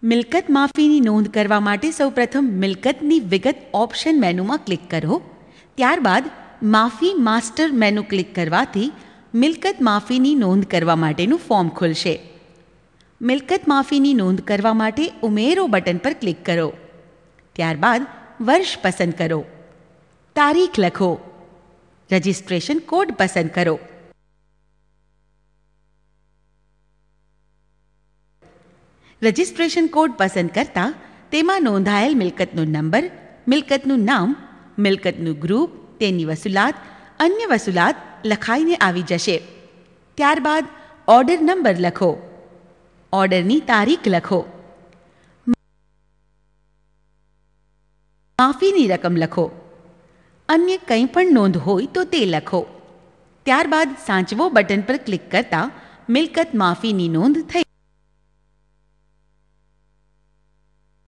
મિલકત માફીની નોંધ કરવા માટે સૌપ્રથમ મિલકતની વિગત ઓપ્શન મેનુમાં ક્લિક કરો. ત્યારબાદ માફી માસ્ટર મેનુ ક્લિક કરવાથી મિલકત માફીની નોંધ કરવા માટેનું ફોર્મ ખુલશે. મિલકત માફીની નોંધ કરવા માટે ઉમેરો બટન પર ક્લિક કરો. ત્યારબાદ વર્ષ પસંદ કરો. તારીખ લખો. રજિસ્ટ્રેશન કોડ પસંદ કરો. રજિસ્ટ્રેશન કોડ પસંદ કરતાં તેમાં નોંધાયેલ મિલકતનો નંબર, મિલકતનું નામ, મિલકતનું ગ્રુપ, તેની વસૂલાત, અન્ય વસૂલાત લખાઈને આવી જશે. ત્યારબાદ ઓર્ડર નંબર લખો. ઓર્ડરની તારીખ લખો. માફીની રકમ લખો. અન્ય કંઈ પણ નોંધ હોય તો તે લખો. ત્યારબાદ સાચવો બટન પર ક્લિક કરતાં મિલકત માફીની નોંધ થઈ